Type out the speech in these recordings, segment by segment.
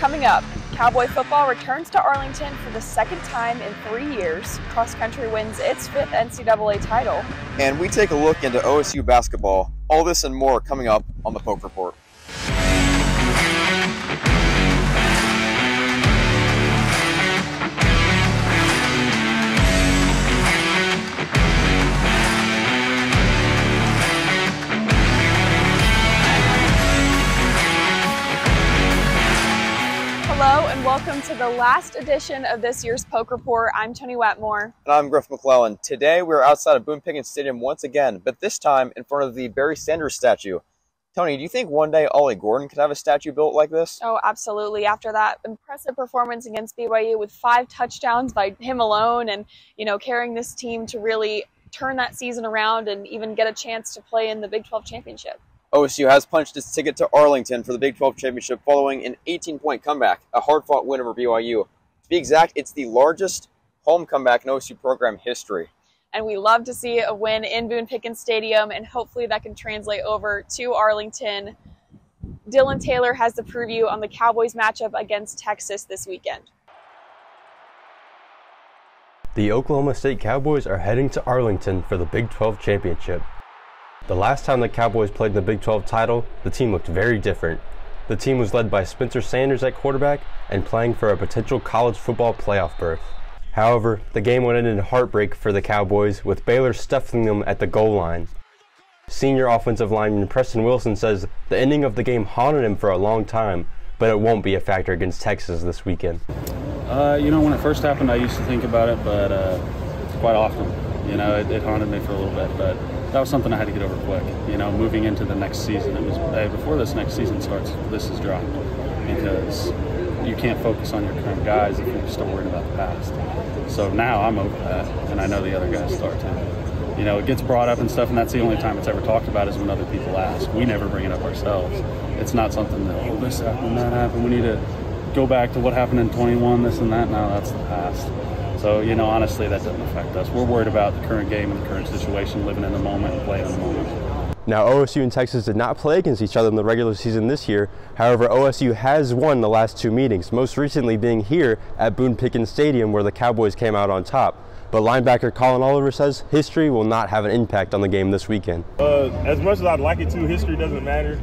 Coming up, Cowboy football returns to Arlington for the second time in 3 years. Cross country wins its 5th NCAA title. And we take a look into OSU basketball. All this and more coming up on the Poke Report. Hello and welcome to the last edition of this year's Poke Report. I'm Toni Wetmore. And I'm Griff McClellan. Today we're outside of Boone Pickens Stadium once again, but this time in front of the Barry Sanders statue. Toni, do you think one day Ollie Gordon could have a statue built like this? Oh, absolutely. After that impressive performance against BYU with 5 touchdowns by him alone and, carrying this team to really turn that season around and even get a chance to play in the Big 12 championship. OSU has punched its ticket to Arlington for the Big 12 championship following an 18-point comeback, a hard-fought win over BYU. To be exact, it's the largest home comeback in OSU program history. And we love to see a win in Boone Pickens Stadium, and hopefully that can translate over to Arlington. Dylan Taylor has the preview on the Cowboys matchup against Texas this weekend. The Oklahoma State Cowboys are heading to Arlington for the Big 12 championship. The last time the Cowboys played in the Big 12 title, the team looked very different. The team was led by Spencer Sanders at quarterback and playing for a potential college football playoff berth. However, the game went in heartbreak for the Cowboys, with Baylor stuffing them at the goal line. Senior offensive lineman Preston Wilson says the ending of the game haunted him for a long time, but it won't be a factor against Texas this weekend. When it first happened, I used to think about it, but quite often. It haunted me for a little bit, but that was something I had to get over quick. Moving into the next season, it was before this next season starts, this is dropped, because you can't focus on your current guys if you're still worried about the past. So now I'm over that, and I know the other guys start too. It gets brought up and stuff, and that's the only time it's ever talked about is when other people ask. We never bring it up ourselves. It's not something that, this happened, that happened. We need to go back to what happened in 21, this and that. No, that's the past. So, honestly, that doesn't affect us. We're worried about the current game and the current situation, living in the moment and playing in the moment. Now, OSU and Texas did not play against each other in the regular season this year. However, OSU has won the last 2 meetings, most recently being here at Boone Pickens Stadium where the Cowboys came out on top. But linebacker Colin Oliver says history will not have an impact on the game this weekend. As much as I'd like it to, history doesn't matter.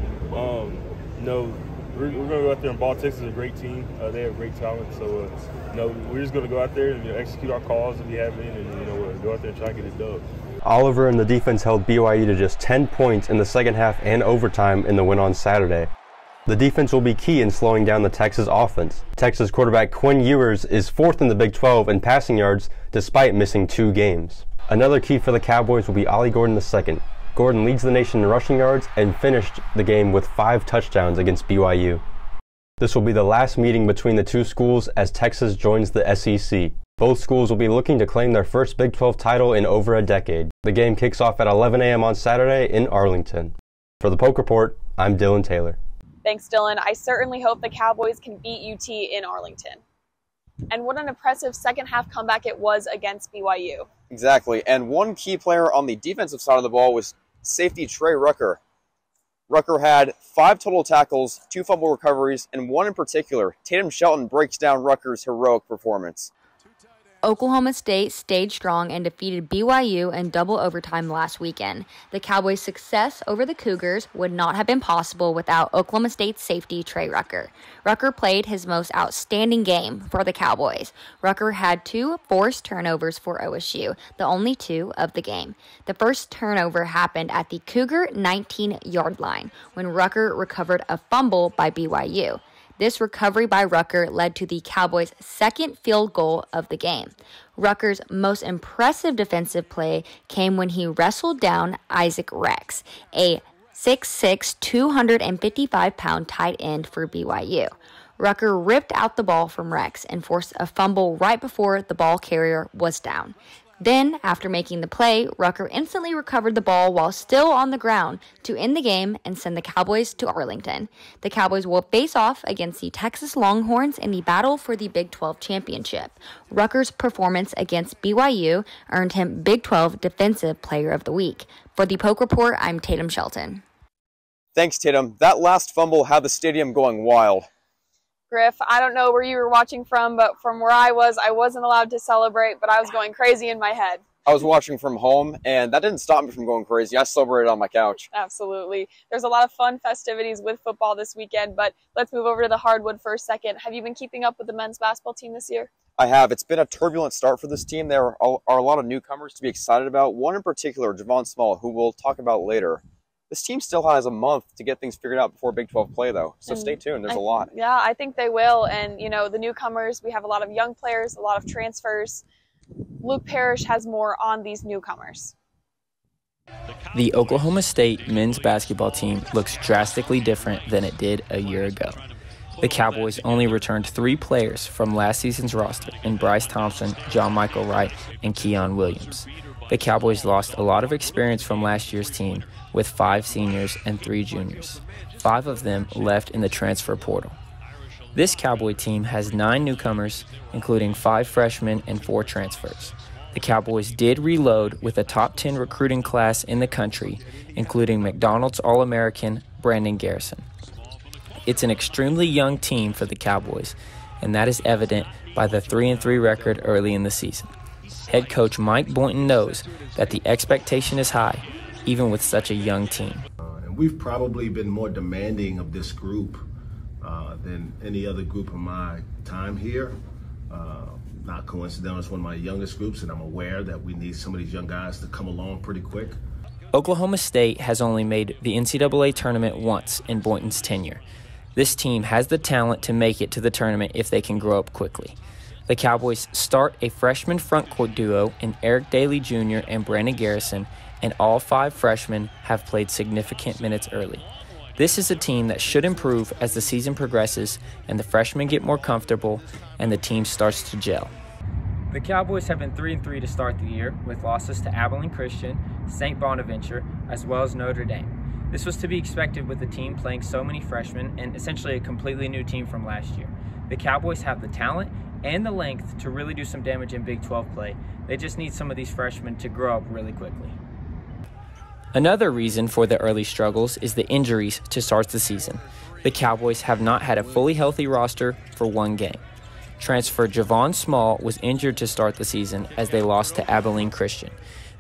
We're going to go out there and ball. Texas is a great team. They have great talent. So, we're just going to go out there and execute our calls if we have any, and go out there and try to get it done. Oliver and the defense held BYU to just 10 points in the second half and overtime in the win on Saturday. The defense will be key in slowing down the Texas offense. Texas quarterback Quinn Ewers is 4th in the Big 12 in passing yards despite missing 2 games. Another key for the Cowboys will be Ollie Gordon II. Gordon leads the nation in rushing yards and finished the game with 5 touchdowns against BYU. This will be the last meeting between the two schools as Texas joins the SEC. Both schools will be looking to claim their first Big 12 title in over a decade. The game kicks off at 11 a.m. on Saturday in Arlington. For the Poke Report, I'm Dylan Taylor. Thanks, Dylan. I certainly hope the Cowboys can beat UT in Arlington. And what an impressive second half comeback it was against BYU. Exactly, and one key player on the defensive side of the ball was safety Trey Rucker. Rucker had 5 total tackles, 2 fumble recoveries, and 1 in particular. Tatum Shelton breaks down Rucker's heroic performance. Oklahoma State stayed strong and defeated BYU in double overtime last weekend. The Cowboys' success over the Cougars would not have been possible without Oklahoma State's safety Trey Rucker. Rucker played his most outstanding game for the Cowboys. Rucker had 2 forced turnovers for OSU, the only 2 of the game. The first turnover happened at the Cougar 19-yard line when Rucker recovered a fumble by BYU. This recovery by Rucker led to the Cowboys' second field goal of the game. Rucker's most impressive defensive play came when he wrestled down Isaac Rex, a 6'6", 255-pound tight end for BYU. Rucker ripped out the ball from Rex and forced a fumble right before the ball carrier was down. Then, after making the play, Rucker instantly recovered the ball while still on the ground to end the game and send the Cowboys to Arlington. The Cowboys will face off against the Texas Longhorns in the battle for the Big 12 championship. Rucker's performance against BYU earned him Big 12 Defensive Player of the Week. For the Poke Report, I'm Tatum Shelton. Thanks, Tatum. That last fumble had the stadium going wild. Griff, I don't know where you were watching from, but from where I wasn't allowed to celebrate, but I was going crazy in my head. I was watching from home, and that didn't stop me from going crazy. I celebrated on my couch. Absolutely. There's a lot of fun festivities with football this weekend, but let's move over to the hardwood for a second. Have you been keeping up with the men's basketball team this year? I have. It's been a turbulent start for this team. There are a lot of newcomers to be excited about. One in particular, Javon Small, who we'll talk about later. This team still has a month to get things figured out before Big 12 play, though. So stay tuned. There's a lot. Yeah, I think they will. And, you know, the newcomers, we have a lot of young players, a lot of transfers. Luke Parrish has more on these newcomers. The Oklahoma State men's basketball team looks drastically different than it did a year ago. The Cowboys only returned 3 players from last season's roster in Bryce Thompson, John Michael Wright, and Keon Williams. The Cowboys lost a lot of experience from last year's team with 5 seniors and 3 juniors. 5 of them left in the transfer portal. This Cowboy team has 9 newcomers, including 5 freshmen and 4 transfers. The Cowboys did reload with a top 10 recruiting class in the country, including McDonald's All-American Brandon Garrison. It's an extremely young team for the Cowboys, and that is evident by the 3-3 record early in the season. Head coach Mike Boynton knows that the expectation is high, even with such a young team. And we've probably been more demanding of this group than any other group in my time here. Not coincidental, it's one of my youngest groups, and I'm aware that we need some of these young guys to come along pretty quick. Oklahoma State has only made the NCAA tournament once in Boynton's tenure. This team has the talent to make it to the tournament if they can grow up quickly. The Cowboys start a freshman frontcourt duo in Eric Daly Jr. and Brandon Garrison, and all 5 freshmen have played significant minutes early. This is a team that should improve as the season progresses and the freshmen get more comfortable and the team starts to gel. The Cowboys have been 3-3 to start the year, with losses to Abilene Christian, St. Bonaventure, as well as Notre Dame. This was to be expected with the team playing so many freshmen and essentially a completely new team from last year. The Cowboys have the talent and the length to really do some damage in Big 12 play. They just need some of these freshmen to grow up really quickly. Another reason for the early struggles is the injuries to start the season. The Cowboys have not had a fully healthy roster for 1 game. Transfer Javon Small was injured to start the season as they lost to Abilene Christian.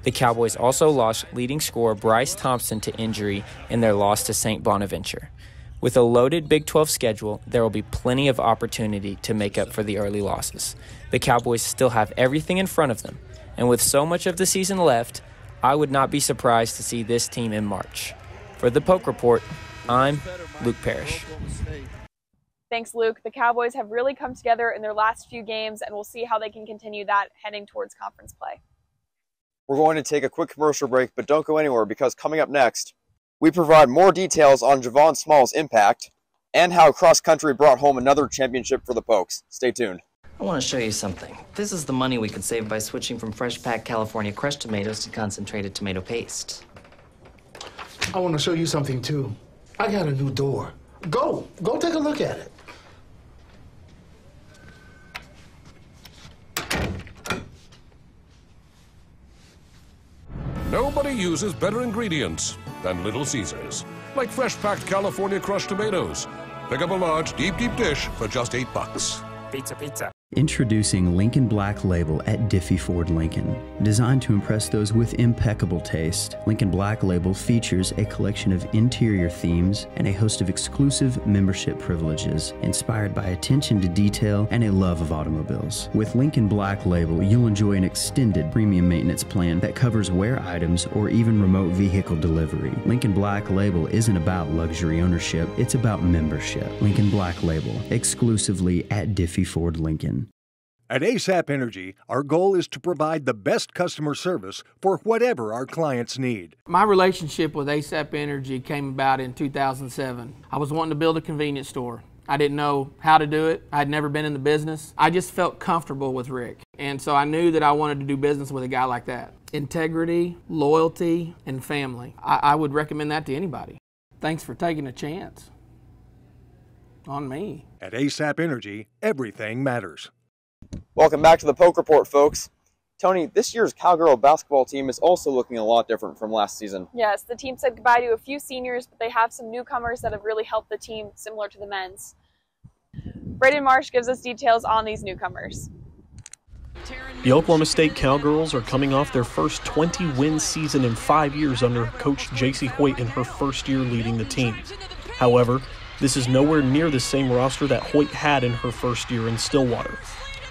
The Cowboys also lost leading scorer Bryce Thompson to injury in their loss to St. Bonaventure. With a loaded Big 12 schedule, there will be plenty of opportunity to make up for the early losses. The Cowboys still have everything in front of them, and with so much of the season left, I would not be surprised to see this team in March. For the Poke Report, I'm Luke Parrish. Thanks, Luke. The Cowboys have really come together in their last few games, and we'll see how they can continue that heading towards conference play. We're going to take a quick commercial break, but don't go anywhere because coming up next, we provide more details on Javon Small's impact and how cross country brought home another championship for the Pokes. Stay tuned. I want to show you something. This is the money we could save by switching from fresh packed California crushed tomatoes to concentrated tomato paste. I want to show you something too. I got a new door. Go take a look at it. Nobody uses better ingredients than Little Caesars, like fresh-packed California crushed tomatoes. Pick up a large, deep dish for just $8. Pizza. Introducing Lincoln Black Label at Diffie Ford Lincoln. Designed to impress those with impeccable taste, Lincoln Black Label features a collection of interior themes and a host of exclusive membership privileges inspired by attention to detail and a love of automobiles. With Lincoln Black Label, you'll enjoy an extended premium maintenance plan that covers wear items or even remote vehicle delivery. Lincoln Black Label isn't about luxury ownership, it's about membership. Lincoln Black Label, exclusively at Diffie Ford Lincoln. At ASAP Energy, our goal is to provide the best customer service for whatever our clients need. My relationship with ASAP Energy came about in 2007. I was wanting to build a convenience store. I didn't know how to do it. I had never been in the business. I just felt comfortable with Rick. And so I knew that I wanted to do business with a guy like that. Integrity, loyalty, and family. I would recommend that to anybody. Thanks for taking a chance on me. At ASAP Energy, everything matters. Welcome back to the Poke Report, folks. Toni, this year's Cowgirl basketball team is also looking a lot different from last season. Yes, the team said goodbye to a few seniors, but they have some newcomers that have really helped the team, similar to the men's. Braden Marsh gives us details on these newcomers. The Oklahoma State Cowgirls are coming off their first 20-win season in 5 years under Coach J.C. Hoyt in her first year leading the team. However, this is nowhere near the same roster that Hoyt had in her first year in Stillwater.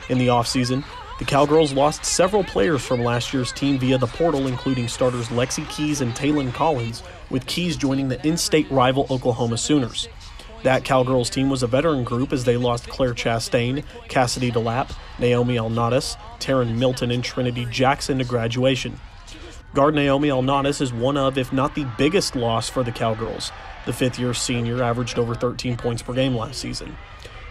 In the offseason, the Cowgirls lost several players from last year's team via the portal, including starters Lexi Keys and Taylon Collins, with Keys joining the in-state rival Oklahoma Sooners. That Cowgirls team was a veteran group as they lost Claire Chastain, Cassidy DeLapp, Naomi Alnadas, Taryn Milton, and Trinity Jackson to graduation. Guard Naomi Alnadas is one of, if not the biggest loss for the Cowgirls. The fifth-year senior averaged over 13 points per game last season.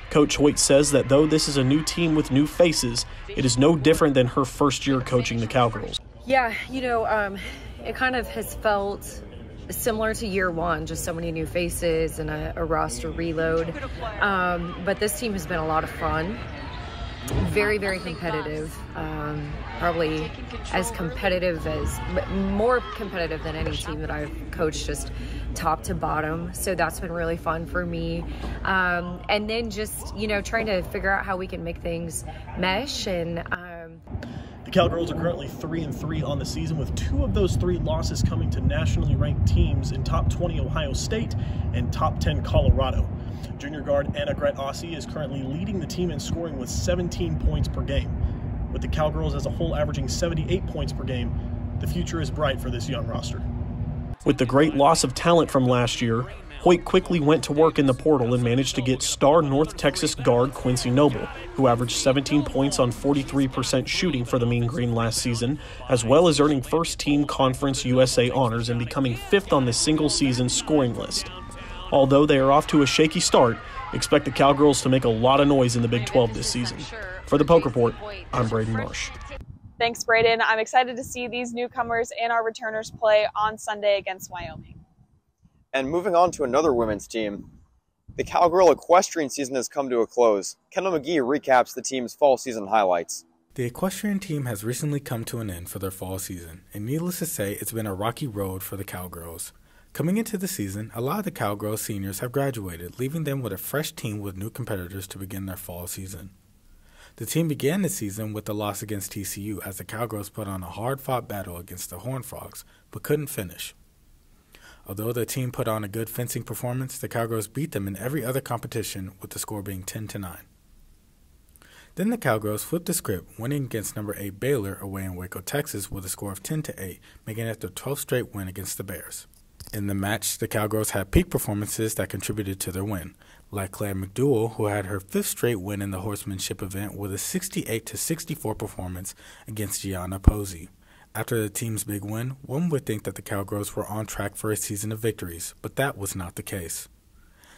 Coach Hoyt says that though this is a new team with new faces, it is no different than her first year coaching the Cowgirls. Yeah, it kind of has felt similar to year one, just so many new faces and a roster reload. But this team has been a lot of fun. Very, very competitive. Probably more competitive than any team that I've coached, just top to bottom. So that's been really fun for me. And then just, trying to figure out how we can make things mesh. And the Cowgirls are currently 3-3 on the season, with 2 of those 3 losses coming to nationally ranked teams in top 20 Ohio State and top 10 Colorado. Junior guard Anna Gret-Ossie is currently leading the team in scoring with 17 points per game. With the Cowgirls as a whole averaging 78 points per game, the future is bright for this young roster. With the great loss of talent from last year, Hoyt quickly went to work in the portal and managed to get star North Texas guard Quincy Noble, who averaged 17 points on 43% shooting for the Mean Green last season, as well as earning first-team Conference USA honors and becoming 5th on the single-season scoring list. Although they are off to a shaky start, expect the Cowgirls to make a lot of noise in the Big 12 this season. For the Poke Report, I'm Braden Marsh. Thanks, Braden. I'm excited to see these newcomers and our returners play on Sunday against Wyoming. And moving on to another women's team, the Cowgirl equestrian season has come to a close. Kendall McGee recaps the team's fall season highlights. The equestrian team has recently come to an end for their fall season, and needless to say, it's been a rocky road for the Cowgirls. Coming into the season, a lot of the Cowgirls seniors have graduated, leaving them with a fresh team with new competitors to begin their fall season. The team began the season with a loss against TCU as the Cowgirls put on a hard-fought battle against the Horned Frogs, but couldn't finish. Although the team put on a good fencing performance, the Cowgirls beat them in every other competition, with the score being 10-9. Then the Cowgirls flipped the script, winning against number 8 Baylor away in Waco, Texas, with a score of 10-8, making it their 12th straight win against the Bears. In the match, the Cowgirls had peak performances that contributed to their win, like Claire McDowell, who had her 5th straight win in the horsemanship event with a 68-64 performance against Gianna Posey. After the team's big win, one would think that the Cowgirls were on track for a season of victories, but that was not the case.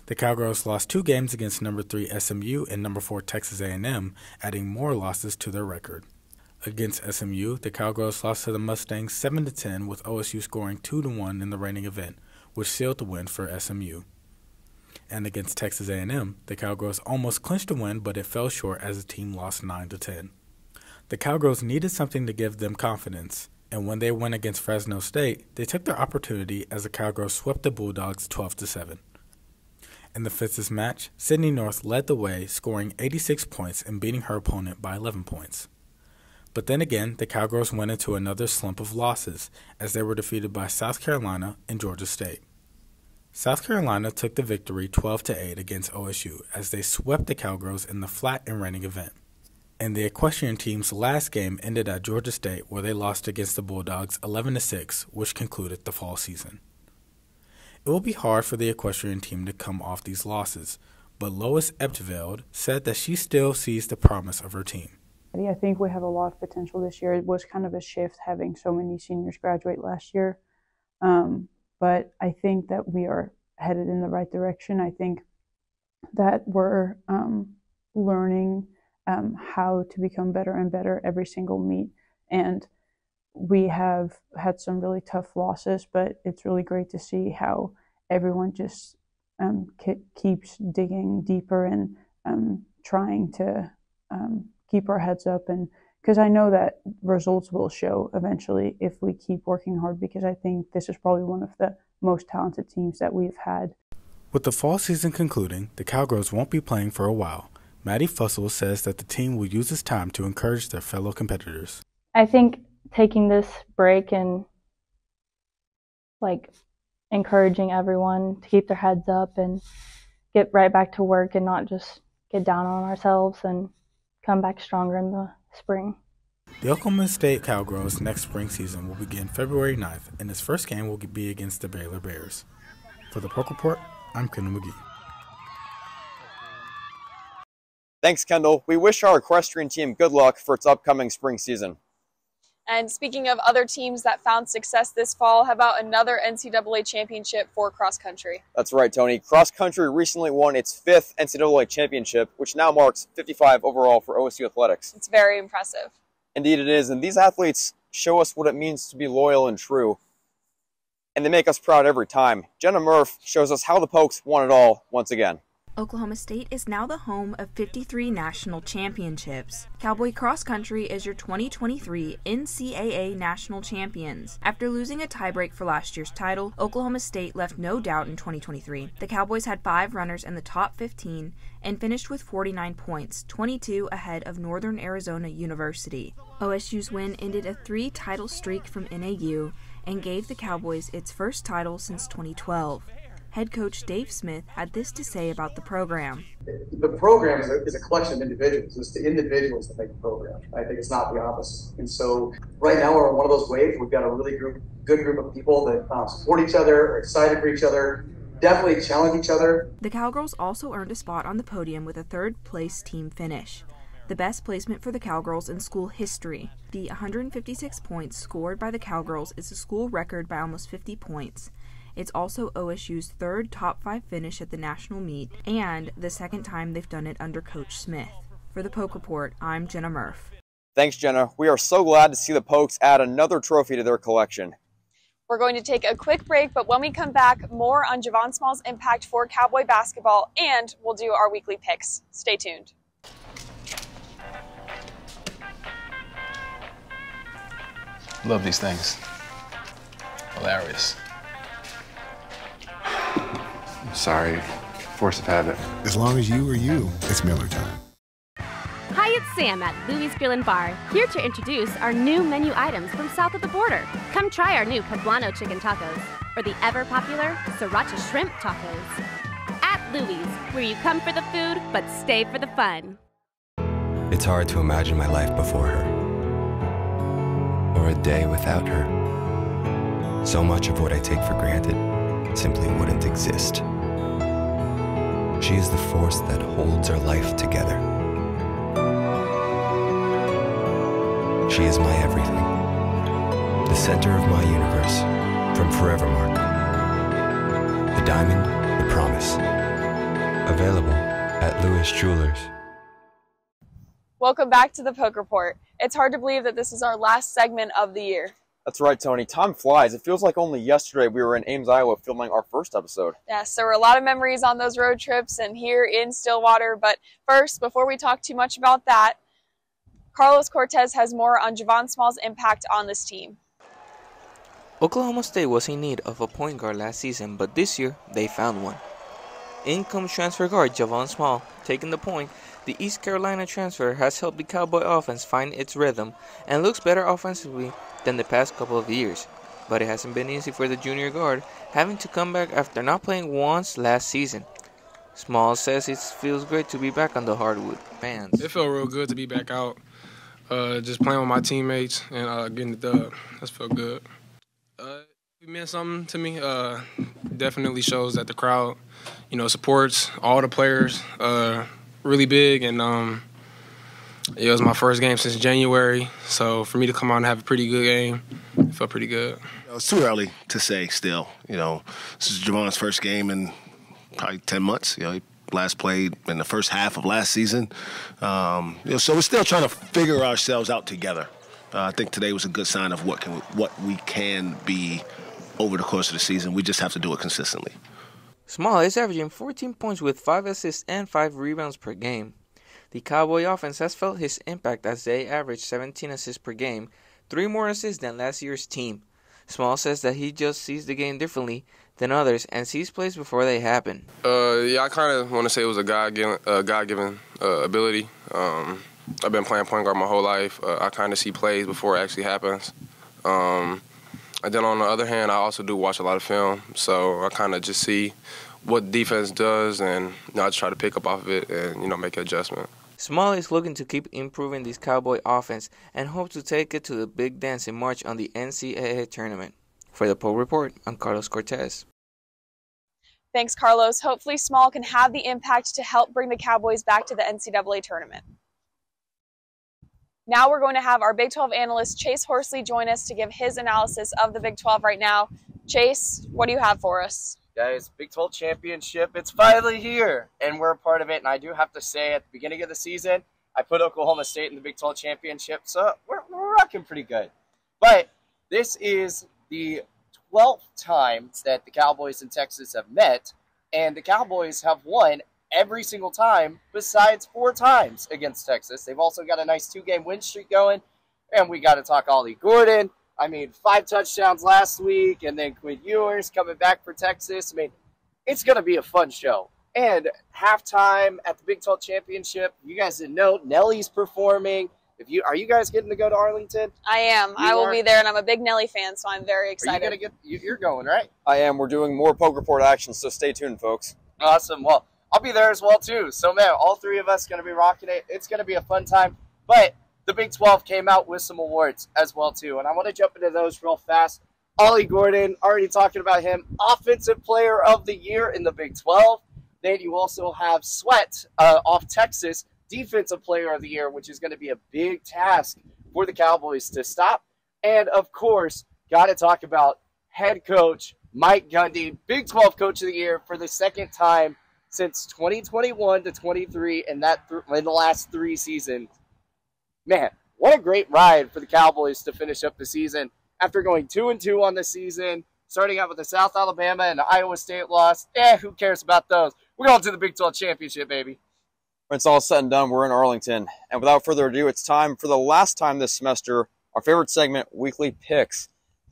The Cowgirls lost 2 games against number 3 SMU and number 4 Texas A&M, adding more losses to their record. Against SMU, the Cowgirls lost to the Mustangs 7-10, with OSU scoring 2-1 in the reigning event, which sealed the win for SMU. And against Texas A&M, the Cowgirls almost clinched a win, but it fell short as the team lost 9-10. The Cowgirls needed something to give them confidence, and when they went against Fresno State, they took their opportunity as the Cowgirls swept the Bulldogs 12-7. In the fifth match, Sydney North led the way, scoring 86 points and beating her opponent by 11 points. But then again, the Cowgirls went into another slump of losses, as they were defeated by South Carolina and Georgia State. South Carolina took the victory 12-8 against OSU as they swept the Cowgirls in the flat and reigning event. And the equestrian team's last game ended at Georgia State, where they lost against the Bulldogs 11-6, which concluded the fall season. It will be hard for the equestrian team to come off these losses, but Lois Epteveld said that she still sees the promise of her team. I think we have a lot of potential this year. It was kind of a shift having so many seniors graduate last year, but I think that we are headed in the right direction. I think that we're learning how to become better and better every single meet. And we have had some really tough losses, but it's really great to see how everyone just keeps digging deeper and trying to keep our heads up. And because I know that results will show eventually if we keep working hard, because I think this is probably one of the most talented teams that we've had. With the fall season concluding, the Cowgirls won't be playing for a while. Maddie Fussell says that the team will use this time to encourage their fellow competitors. I think taking this break and encouraging everyone to keep their heads up and get right back to work and not just get down on ourselves and come back stronger in the spring. The Oklahoma State Cowgirls' next spring season will begin February 9th, and its first game will be against the Baylor Bears. For the Poke Report, I'm Kendall McGee. Thanks, Kendall. We wish our equestrian team good luck for its upcoming spring season. And speaking of other teams that found success this fall, how about another NCAA championship for cross country? That's right, Tony. Cross country recently won its 5th NCAA championship, which now marks 55 overall for OSU athletics. It's very impressive. Indeed it is, and these athletes show us what it means to be loyal and true. And they make us proud every time. Jenna Murph shows us how the Pokes won it all once again. Oklahoma State is now the home of 53 national championships. Cowboy Cross Country is your 2023 NCAA national champions. After losing a tiebreak for last year's title, Oklahoma State left no doubt in 2023. The Cowboys had 5 runners in the top 15 and finished with 49 points, 22 ahead of Northern Arizona University. OSU's win ended a 3-title streak from NAU and gave the Cowboys its first title since 2012. Head coach Dave Smith had this to say about the program. The program is a collection of individuals. It's the individuals that make the program. I think it's not the opposite. And so right now we're on one of those waves. We've got a really good group of people that support each other, are excited for each other, definitely challenge each other. The Cowgirls also earned a spot on the podium with a 3rd-place team finish, the best placement for the Cowgirls in school history. The 156 points scored by the Cowgirls is a school record by almost 50 points. It's also OSU's 3rd top 5 finish at the national meet, and the 2nd time they've done it under Coach Smith. For the Poke Report, I'm Jenna Murph. Thanks, Jenna. We are so glad to see the Pokes add another trophy to their collection. We're going to take a quick break, but when we come back, more on Javon Small's impact for Cowboy basketball, and we'll do our weekly picks. Stay tuned. Love these things. Hilarious. Sorry, force of habit. As long as you are you, it's Miller time. Hi, it's Sam at Louis Grill and Bar, here to introduce our new menu items from south of the border. Come try our new poblano chicken tacos, or the ever-popular sriracha shrimp tacos. At Louis, where you come for the food, but stay for the fun. It's hard to imagine my life before her, or a day without her. So much of what I take for granted simply wouldn't exist. She is the force that holds our life together. She is my everything, the center of my universe, from Forevermark. The diamond, the promise. Available at Lewis Jewelers. Welcome back to the Poke Report. It's hard to believe that this is our last segment of the year. That's right, Tony. Time flies. It feels like only yesterday we were in Ames, Iowa, filming our first episode. Yes, there were a lot of memories on those road trips and here in Stillwater. But first, before we talk too much about that, Carlos Cortez has more on Javon Small's impact on this team. Oklahoma State was in need of a point guard last season, but this year they found one. In comes transfer guard Javon Small, taking the point. The East Carolina transfer has helped the Cowboy offense find its rhythm and looks better offensively than the past couple of years. But it hasn't been easy for the junior guard, having to come back after not playing once last season. Small says it feels great to be back on the hardwood. Fans. It felt real good to be back out, just playing with my teammates and getting the dub. That felt good. It meant something to me. Definitely shows that the crowd, supports all the players really big. And it was my first game since January, so for me to come out and have a pretty good game, it felt pretty good. It's too early to say still. This is Javon's first game in probably 10 months. He last played in the first half of last season. So we're still trying to figure ourselves out together. I think today was a good sign of what we can be over the course of the season. We just have to do it consistently. Small is averaging 14 points with 5 assists and 5 rebounds per game. The Cowboy offense has felt his impact as they average 17 assists per game, 3 more assists than last year's team. Small says that he just sees the game differently than others and sees plays before they happen. Yeah, I kind of want to say it was a God-given ability. I've been playing point guard my whole life. I kind of see plays before it actually happens. And then on the other hand, I also do watch a lot of film, so I kind of just see what defense does, and I just try to pick up off of it and make an adjustment. Small is looking to keep improving this Cowboy offense and hopes to take it to the big dance in March on the NCAA tournament. For the Poll Report, I'm Carlos Cortez. Thanks, Carlos. Hopefully Small can have the impact to help bring the Cowboys back to the NCAA tournament. Now we're going to have our Big 12 analyst Chase Horsley join us to give his analysis of the Big 12 right now. Chase, what do you have for us? Guys, Big 12 championship, it's finally here, and we're a part of it. And I do have to say, at the beginning of the season, I put Oklahoma State in the Big 12 championship, so we're rocking pretty good. But this is the 12th time that the Cowboys and Texas have met, and the Cowboys have won every single time besides 4 times against Texas. They've also got a nice 2-game win streak going, and we got to talk Ollie Gordon. 5 touchdowns last week, and then Quinn Ewers coming back for Texas. It's going to be a fun show. And halftime at the Big 12 Championship, you guys didn't know, Nelly's performing. Are you guys getting to go to Arlington? I am. I will be there, and I'm a big Nelly fan, so I'm very excited. You're going, right? I am. We're doing more Poke Report action, so stay tuned, folks. Awesome. Well, I'll be there as well, too. So, man, all 3 of us going to be rocking it. It's going to be a fun time. But the Big 12 came out with some awards as well, too. And I want to jump into those real fast. Ollie Gordon, already talking about him, Offensive Player of the Year in the Big 12. Then you also have Sweat off Texas, Defensive Player of the Year, which is going to be a big task for the Cowboys to stop. And, of course, got to talk about head coach Mike Gundy, Big 12 Coach of the Year for the second time since 2021 to 23 in the last 3 seasons. Man, what a great ride for the Cowboys to finish up the season after going 2-2 on the season, starting out with the South Alabama and the Iowa State loss. Who cares about those? We're going to the Big 12 Championship, baby. When it's all said and done, we're in Arlington. And without further ado, it's time for the last time this semester, our favorite segment, Weekly Picks.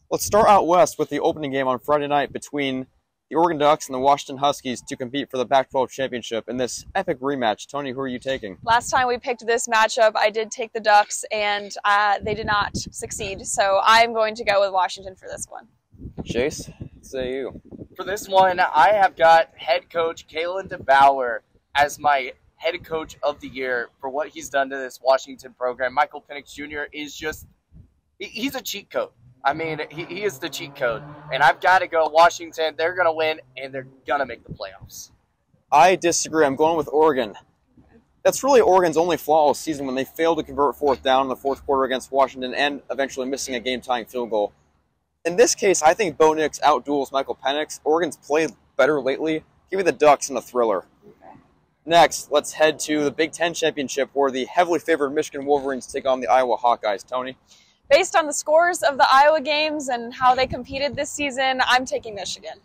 Let's start out west with the opening game on Friday night between the Oregon Ducks and the Washington Huskies to compete for the Pac-12 championship in this epic rematch. Tony, who are you taking? Last time we picked this matchup, I did take the Ducks, and they did not succeed. So I'm going to go with Washington for this one. Chase, say you. For this one, I have got head coach Kalen DeBauer as my head coach of the year for what he's done to this Washington program. Michael Penix Jr. is he's a cheat code. He is the cheat code. And I've got to go Washington. They're going to win, and they're going to make the playoffs. I disagree. I'm going with Oregon. That's really Oregon's only flaw all season when they failed to convert 4th down in the 4th quarter against Washington and eventually missing a game-tying field goal. In this case, I think Bo Nix outduels Michael Penix. Oregon's played better lately. Give me the Ducks in the thriller. Next, let's head to the Big Ten Championship where the heavily favored Michigan Wolverines take on the Iowa Hawkeyes. Tony? Based on the scores of the Iowa games and how they competed this season, I'm taking Michigan.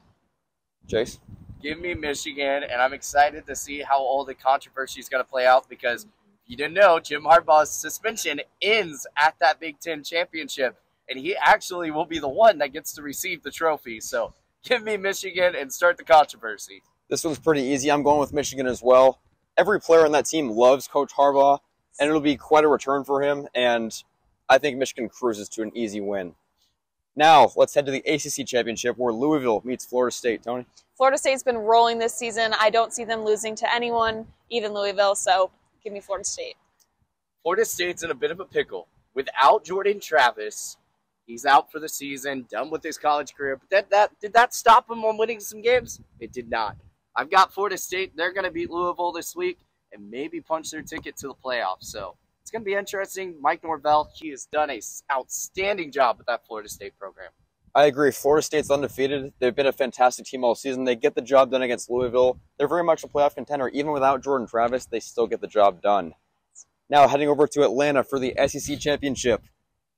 Chase? Give me Michigan, and I'm excited to see how all the controversy is going to play out because if you didn't know, Jim Harbaugh's suspension ends at that Big Ten Championship, and he actually will be the one that gets to receive the trophy. So give me Michigan and start the controversy. This one's pretty easy. I'm going with Michigan as well. Every player on that team loves Coach Harbaugh, and it'll be quite a return for him, and I think Michigan cruises to an easy win. Now, let's head to the ACC Championship where Louisville meets Florida State. Tony? Florida State's been rolling this season. I don't see them losing to anyone, even Louisville, so give me Florida State. Florida State's in a bit of a pickle. Without Jordan Travis, he's out for the season, done with his college career. But did that stop him on winning some games? It did not. I've got Florida State. They're going to beat Louisville this week and maybe punch their ticket to the playoffs. So it's going to be interesting. Mike Norvell, he has done an outstanding job with that Florida State program. I agree. Florida State's undefeated. They've been a fantastic team all season. They get the job done against Louisville. They're very much a playoff contender. Even without Jordan Travis, they still get the job done. Now heading over to Atlanta for the SEC Championship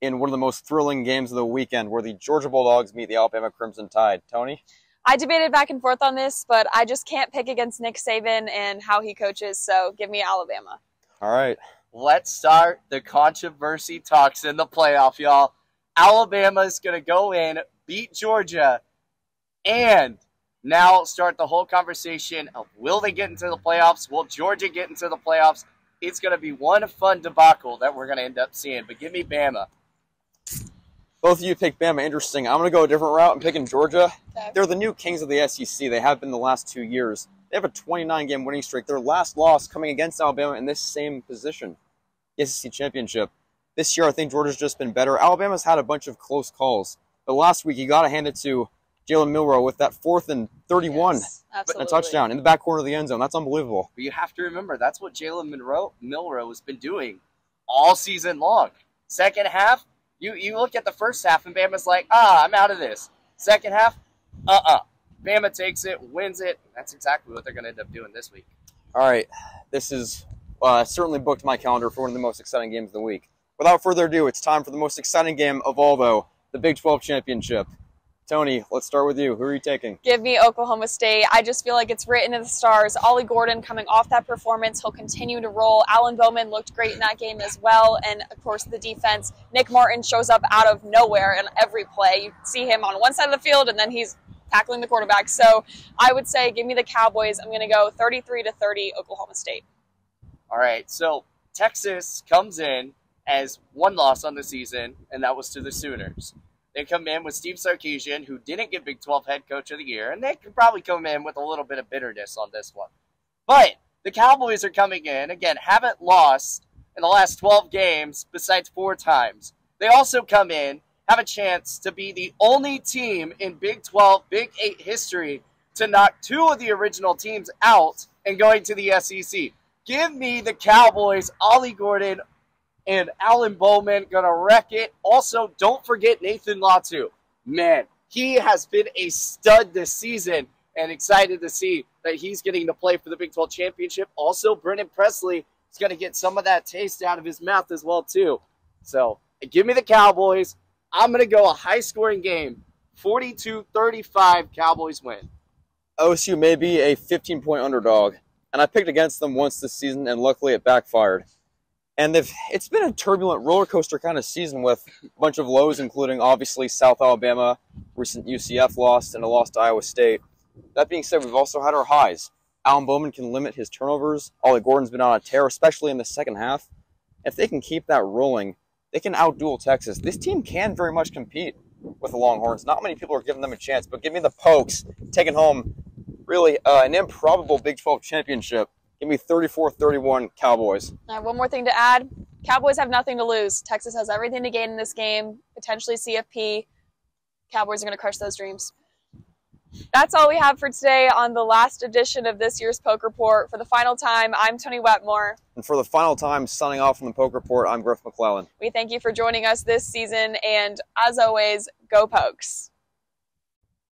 in one of the most thrilling games of the weekend where the Georgia Bulldogs meet the Alabama Crimson Tide. Tony? I debated back and forth on this, but I just can't pick against Nick Saban and how he coaches, so give me Alabama. All right. Let's start the controversy talks in the playoff, y'all. Alabama's going to go in beat Georgia, and now start the whole conversation of will they get into the playoffs? Will Georgia get into the playoffs? It's going to be one fun debacle that we're going to end up seeing. But give me Bama. Both of you picked Bama. Interesting. I'm going to go a different route and picking Georgia. They're the new kings of the SEC. They have been the last 2 years. They have a 29-game winning streak. Their last loss coming against Alabama in this same position, the SEC championship. This year, I think Georgia's just been better. Alabama's had a bunch of close calls. But last week, you got to hand it to Jalen Milroe with that 4th and 31 and a touchdown in the back corner of the end zone. That's unbelievable. But you have to remember, that's what Jalen Milroe has been doing all season long. Second half, you look at the first half, and Bama's like, I'm out of this. Second half, Bama takes it, wins it. That's exactly what they're going to end up doing this week. All right. This is certainly booked my calendar for one of the most exciting games of the week. Without further ado, it's time for the most exciting game of all, though, the Big 12 Championship. Toni, let's start with you. Who are you taking? Give me Oklahoma State. I just feel like it's written in the stars. Ollie Gordon coming off that performance. He'll continue to roll. Alan Bowman looked great in that game as well. And, of course, the defense. Nick Martin shows up out of nowhere in every play. You see him on one side of the field, and then he's tackling the quarterback. So I would say give me the Cowboys. I'm going to go 33-30 Oklahoma State. All right, so Texas comes in as one loss on the season, and that was to the Sooners. They come in with Steve Sarkisian, who didn't get Big 12 Head Coach of the Year, and they could probably come in with a little bit of bitterness on this one. But the Cowboys are coming in, again, haven't lost in the last 12 games besides 4 times. They also come in, have a chance to be the only team in Big 12, Big 8 history to knock 2 of the original teams out and going to the SEC. Give me the Cowboys, Ollie Gordon, and Alan Bowman going to wreck it. Also, don't forget Nathan Latu. Man, he has been a stud this season, and excited to see that he's getting to play for the Big 12 Championship. Also, Brennan Presley is going to get some of that taste out of his mouth as well, too. So, give me the Cowboys. I'm going to go a high-scoring game. 42-35, Cowboys win. OSU may be a 15-point underdog, and I picked against them once this season, and luckily it backfired. And it's been a turbulent roller coaster kind of season with a bunch of lows, including obviously South Alabama, recent UCF loss, and a loss to Iowa State. That being said, we've also had our highs. Alan Bowman can limit his turnovers. Ollie Gordon's been on a tear, especially in the second half. If they can keep that rolling, they can outduel Texas. This team can very much compete with the Longhorns. Not many people are giving them a chance, but give me the Pokes taking home really an improbable Big 12 championship. Give me 34-31 Cowboys. All right, one more thing to add. Cowboys have nothing to lose. Texas has everything to gain in this game, potentially CFP. Cowboys are going to crush those dreams. That's all we have for today on the last edition of this year's Poke Report. For the final time, I'm Toni Wetmore. And for the final time, signing off from the Poke Report, I'm Griff McClellan. We thank you for joining us this season, and as always, go Pokes.